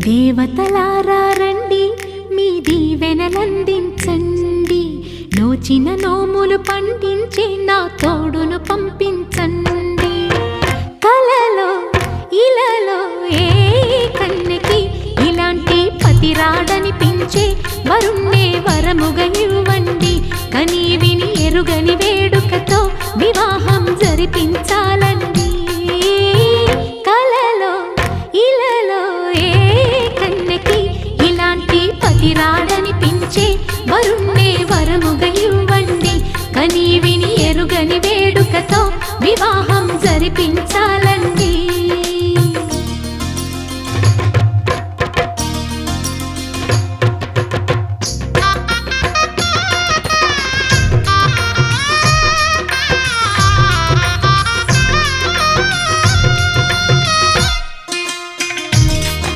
దేవతలారా రండి, మీ దీవెనలందించండి. నోచిన నోములు పండించే నా తోడును పంపించండి. కలలో ఇలలో ఏ కన్నెకి ఇలాంటి పతి రాడనిపించే వరుణ్ణే వరముగా ఇవ్వండి. కని విని ఎరుగని వేడుకతో వివాహం జరిపించాలండి. కలలో ఇలలో ఏ కన్నెకి ఇలాంటి పతి రాడనిపించే వరుణ్ణే వరముగా ఇవ్వండి. కని విని ఎరుగని వేడుకతో వివాహం జరిపించాలి.